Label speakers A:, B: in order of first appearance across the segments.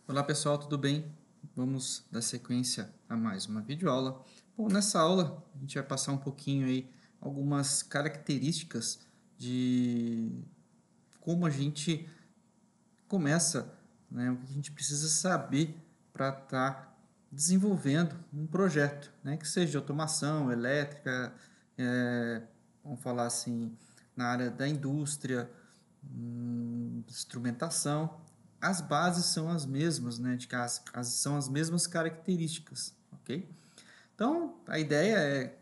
A: Olá pessoal, tudo bem? Vamos dar sequência a mais uma videoaula. Bom, nessa aula a gente vai passar um pouquinho aí algumas características de como a gente começa, né? O que a gente precisa saber para estar desenvolvendo um projeto, né? Que seja de automação, elétrica, vamos falar assim, na área da indústria, instrumentação. As bases são as mesmas, né? São as mesmas características, ok? Então, a ideia é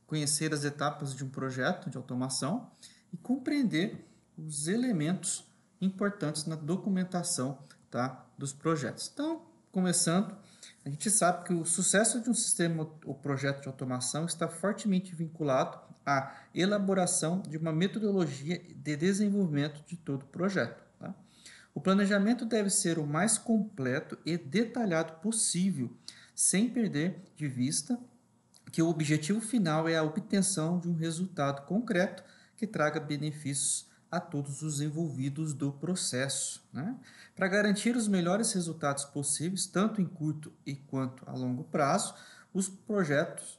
A: conhecer as etapas de um projeto de automação e compreender os elementos importantes na documentação, tá, dos projetos. Então, começando, a gente sabe que o sucesso de um sistema ou projeto de automação está fortemente vinculado à elaboração de uma metodologia de desenvolvimento de todo o projeto. Tá? O planejamento deve ser o mais completo e detalhado possível, sem perder de vista que o objetivo final é a obtenção de um resultado concreto que traga benefícios a todos os envolvidos do processo. Né? Para garantir os melhores resultados possíveis, tanto em curto e quanto a longo prazo, os projetos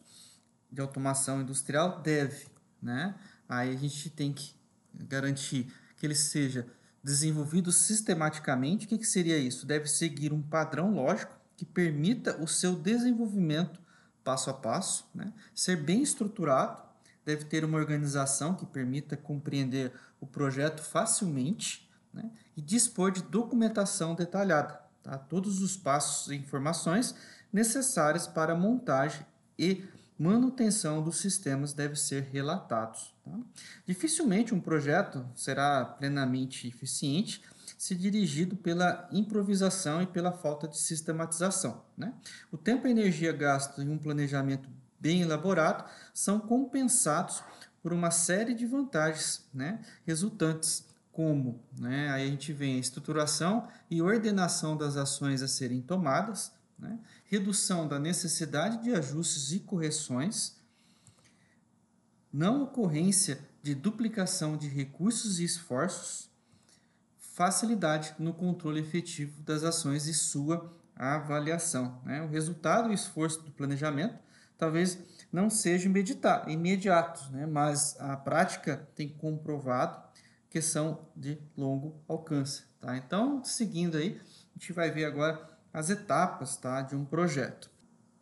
A: de automação industrial devem, né? Aí a gente tem que garantir que ele seja desenvolvido sistematicamente. O que seria isso? Deve seguir um padrão lógico que permita o seu desenvolvimento passo a passo, né? Ser bem estruturado, deve ter uma organização que permita compreender o projeto facilmente, né? E dispor de documentação detalhada, tá? Todos os passos e informações necessárias para a montagem e manutenção dos sistemas devem ser relatados. Tá? Dificilmente um projeto será plenamente eficiente se dirigido pela improvisação e pela falta de sistematização. Né? O tempo e a energia gastos em um planejamento bem elaborado são compensados por uma série de vantagens, né, resultantes, como, né, aí a gente vê a estruturação e ordenação das ações a serem tomadas, né, redução da necessidade de ajustes e correções, não ocorrência de duplicação de recursos e esforços, facilidade no controle efetivo das ações e sua avaliação. Né? O resultado e o esforço do planejamento talvez não sejam imediatos, né? Mas a prática tem comprovado que são de longo alcance. Tá? Então, seguindo aí, a gente vai ver agora as etapas, tá, de um projeto.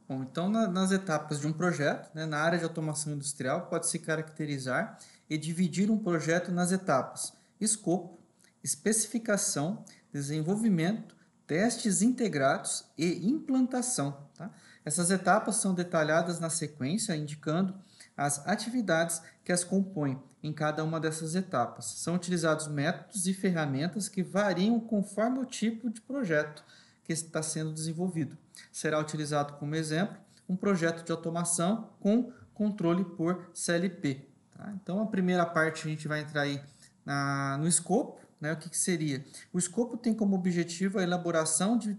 A: Bom, então, nas etapas de um projeto, né, na área de automação industrial, pode se caracterizar e dividir um projeto nas etapas: escopo, especificação, desenvolvimento, testes integrados e implantação. Tá? Essas etapas são detalhadas na sequência, indicando as atividades que as compõem em cada uma dessas etapas. São utilizados métodos e ferramentas que variam conforme o tipo de projeto que está sendo desenvolvido. Será utilizado como exemplo um projeto de automação com controle por CLP. Tá? Então, a primeira parte a gente vai entrar aí no escopo. Né? O que seria? O escopo tem como objetivo a elaboração de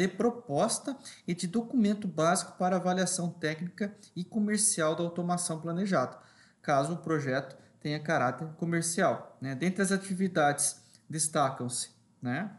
A: proposta e de documento básico para avaliação técnica e comercial da automação planejada, caso o projeto tenha caráter comercial. Né? Dentre as atividades destacam-se, né,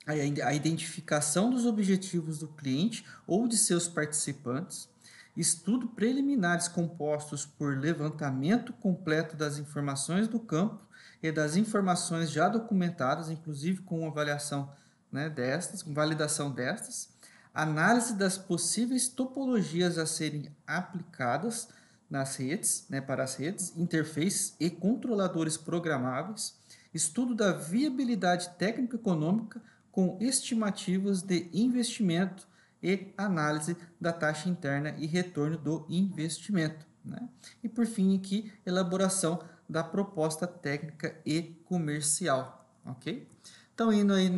A: a identificação dos objetivos do cliente ou de seus participantes, estudo preliminares compostos por levantamento completo das informações do campo e das informações já documentadas, inclusive com avaliação, né, destas, com validação destas, análise das possíveis topologias a serem aplicadas nas redes, né, para as redes, interfaces e controladores programáveis, estudo da viabilidade técnico-econômica com estimativas de investimento e análise da taxa interna e retorno do investimento. Né? E por fim aqui, elaboração da proposta técnica e comercial. Ok? Então, indo aí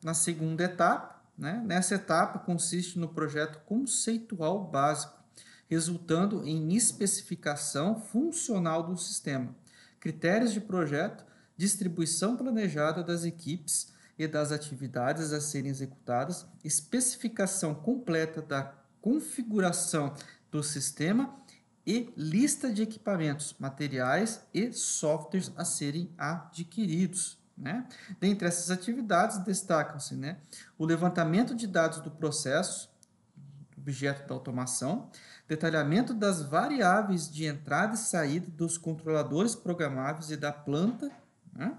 A: na segunda etapa, né? Nessa etapa consiste no projeto conceitual básico, resultando em especificação funcional do sistema, critérios de projeto, distribuição planejada das equipes e das atividades a serem executadas, especificação completa da configuração do sistema e lista de equipamentos, materiais e softwares a serem adquiridos. né? Dentre essas atividades destacam-se, né, o levantamento de dados do processo, objeto da automação, detalhamento das variáveis de entrada e saída dos controladores programáveis e da planta, né,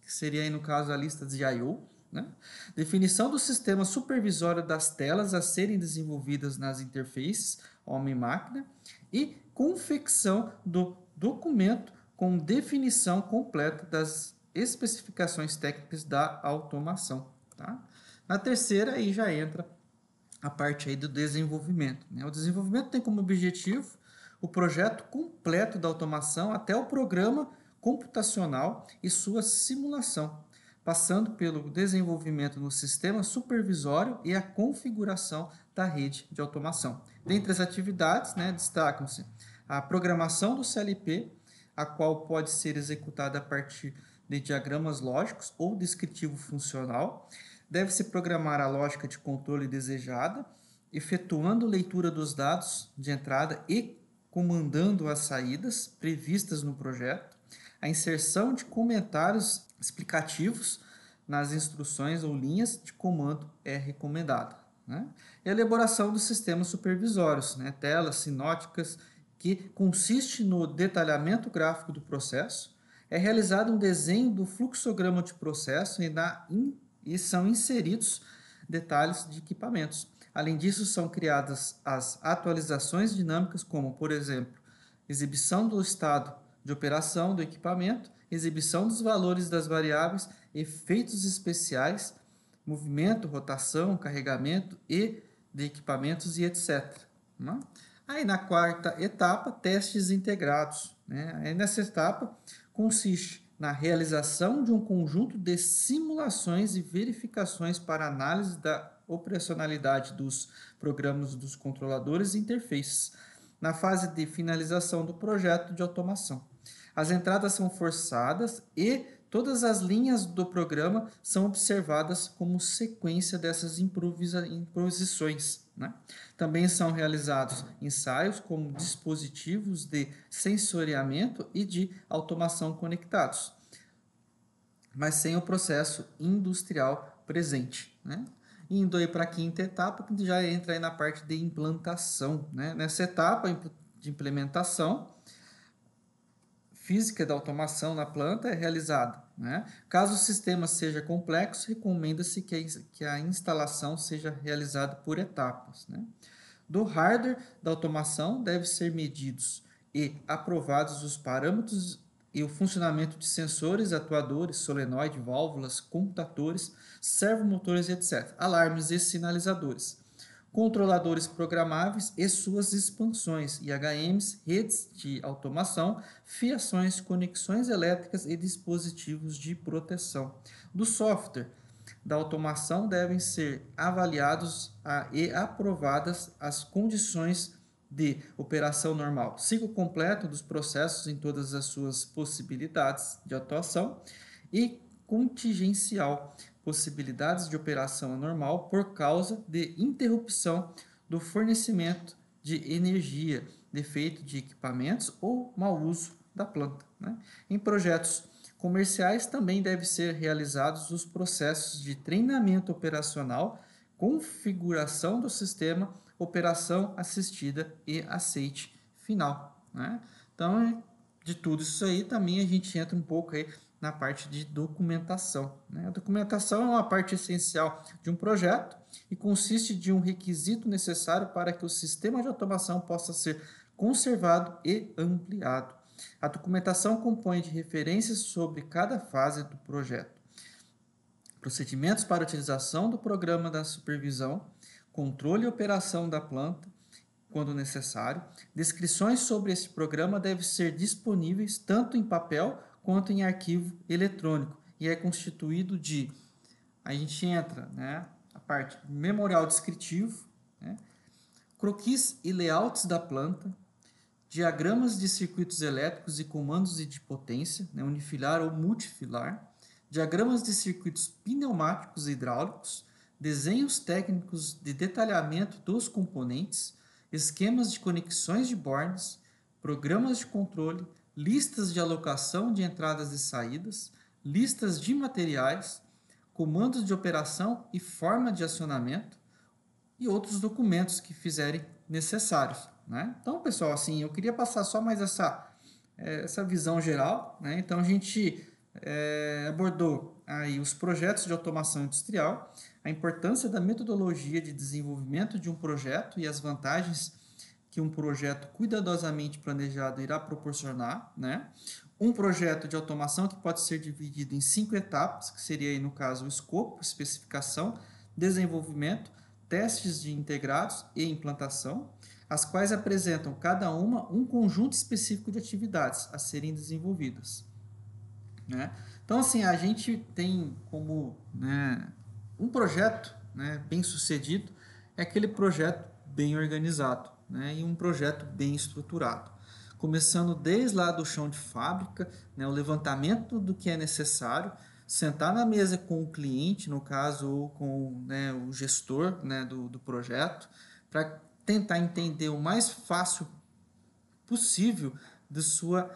A: que seria aí no caso a lista de I/O, né, definição do sistema supervisório das telas a serem desenvolvidas nas interfaces homem-máquina e confecção do documento com definição completa das especificações técnicas da automação. Tá? Na terceira, aí já entra a parte aí do desenvolvimento, né? O desenvolvimento tem como objetivo o projeto completo da automação até o programa computacional e sua simulação, passando pelo desenvolvimento no sistema supervisório e a configuração da rede de automação. Dentre as atividades, né, destacam-se a programação do CLP, a qual pode ser executada a partir de diagramas lógicos ou descritivo funcional. Deve-se programar a lógica de controle desejada, efetuando leitura dos dados de entrada e comandando as saídas previstas no projeto, a inserção de comentários explicativos nas instruções ou linhas de comando é recomendada, né? E a elaboração dos sistemas supervisórios, né? Telas sinóticas, que consiste no detalhamento gráfico do processo, é realizado um desenho do fluxograma de processo e são inseridos detalhes de equipamentos. Além disso, são criadas as atualizações dinâmicas, como, por exemplo, exibição do estado de operação do equipamento, exibição dos valores das variáveis, efeitos especiais, movimento, rotação, carregamento e de equipamentos e etc. Né? Aí na quarta etapa, testes integrados, né? Aí nessa etapa consiste na realização de um conjunto de simulações e verificações para análise da operacionalidade dos programas dos controladores e interfaces, na fase de finalização do projeto de automação. As entradas são forçadas e todas as linhas do programa são observadas como sequência dessas improvisações, né? Também são realizados ensaios como dispositivos de sensoriamento e de automação conectados, mas sem o processo industrial presente, né? Indo aí para a quinta etapa, que já entra aí na parte de implantação, né? Nessa etapa de implementação física da automação na planta é realizada, né? Caso o sistema seja complexo, recomenda-se que a instalação seja realizada por etapas, né? Do hardware da automação deve ser medidos e aprovados os parâmetros e o funcionamento de sensores, atuadores, solenoide, válvulas, comutadores, servomotores, etc., alarmes e sinalizadores, controladores programáveis e suas expansões, IHMs, redes de automação, fiações, conexões elétricas e dispositivos de proteção. Do software da automação devem ser avaliados e aprovadas as condições de operação normal, ciclo completo dos processos em todas as suas possibilidades de atuação e contingencial, possibilidades de operação anormal por causa de interrupção do fornecimento de energia, defeito de equipamentos ou mau uso da planta, né? Em projetos comerciais também devem ser realizados os processos de treinamento operacional, configuração do sistema, operação assistida e aceite final, né? Então, de tudo isso aí, também a gente entra um pouco aí na parte de documentação, né? A documentação é uma parte essencial de um projeto e consiste de um requisito necessário para que o sistema de automação possa ser conservado e ampliado. A documentação compõe de referências sobre cada fase do projeto, procedimentos para utilização do programa da supervisão, controle e operação da planta, quando necessário. Descrições sobre esse programa devem ser disponíveis tanto em papel quanto em arquivo eletrônico e é constituído de, a gente entra, né, a parte memorial descritivo, né, croquis e layouts da planta, diagramas de circuitos elétricos e comandos de potência, né, unifilar ou multifilar, diagramas de circuitos pneumáticos e hidráulicos, desenhos técnicos de detalhamento dos componentes, esquemas de conexões de bornes, programas de controle, listas de alocação de entradas e saídas, listas de materiais, comandos de operação e forma de acionamento e outros documentos que fizerem necessários, né? Então, pessoal, assim, eu queria passar só mais essa visão geral, né? Então, a gente abordou aí os projetos de automação industrial, a importância da metodologia de desenvolvimento de um projeto e as vantagens que um projeto cuidadosamente planejado irá proporcionar, né? Um projeto de automação que pode ser dividido em 5 etapas, que seria aí, no caso, o escopo, especificação, desenvolvimento, testes de integrados e implantação, as quais apresentam cada uma um conjunto específico de atividades a serem desenvolvidas, né? Então, assim, a gente tem como, né, um projeto, né, bem sucedido é aquele projeto bem organizado, né, e um projeto bem estruturado. Começando desde lá do chão de fábrica, né, o levantamento do que é necessário, sentar na mesa com o cliente, no caso, ou com, né, o gestor, né, do projeto, para tentar entender o mais fácil possível de sua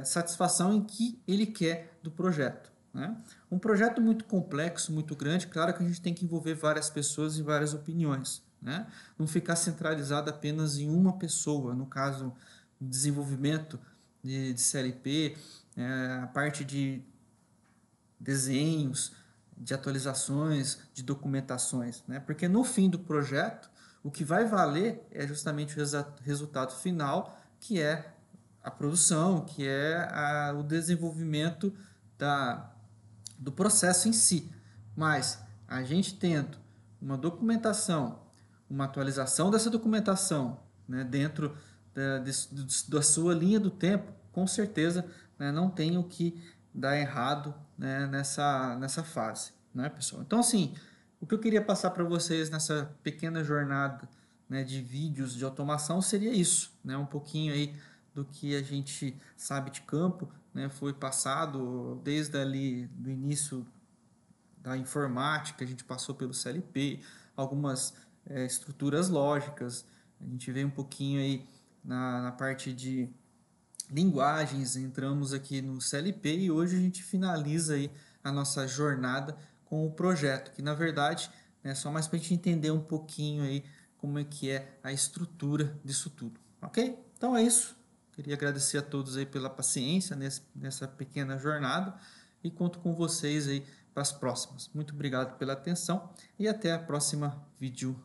A: satisfação em que ele quer do projeto, né? Um projeto muito complexo, muito grande, claro que a gente tem que envolver várias pessoas e várias opiniões, né? Não ficar centralizado apenas em uma pessoa, no caso, desenvolvimento de CLP, a parte de desenhos, de atualizações, de documentações, né? Porque no fim do projeto, o que vai valer é justamente o resultado final, que é a produção, que é o desenvolvimento do processo em si. Mas a gente tendo uma documentação, uma atualização dessa documentação, né, dentro da sua linha do tempo, com certeza, né, não tem o que dar errado, né, nessa fase, né, pessoal? Então, assim, o que eu queria passar para vocês nessa pequena jornada, né, de vídeos de automação seria isso, né, um pouquinho aí do que a gente sabe de campo, né, foi passado desde ali do início da informática, a gente passou pelo CLP, algumas estruturas lógicas, a gente veio um pouquinho aí na parte de linguagens, entramos aqui no CLP e hoje a gente finaliza aí a nossa jornada com o projeto, que na verdade é só mais para a gente entender um pouquinho aí como é que é a estrutura disso tudo, ok? Então é isso, queria agradecer a todos aí pela paciência nessa pequena jornada e conto com vocês aí para as próximas. Muito obrigado pela atenção e até a próxima vídeo